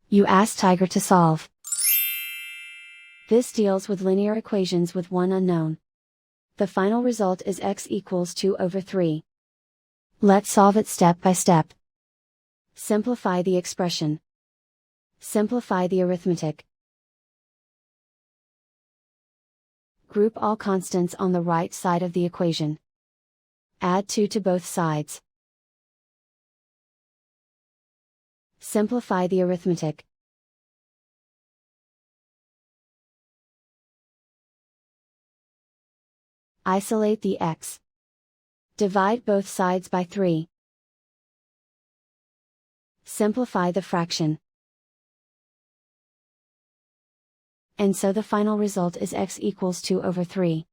You ask Tiger to solve. This deals with linear equations with one unknown. The final result is x equals 2 over 3. Let's solve it step by step. Simplify the expression. Simplify the arithmetic. Group all constants on the right side of the equation. Add 2 to both sides. Simplify the arithmetic. Isolate the x. Divide both sides by 3. Simplify the fraction. And so the final result is x equals 2 over 3.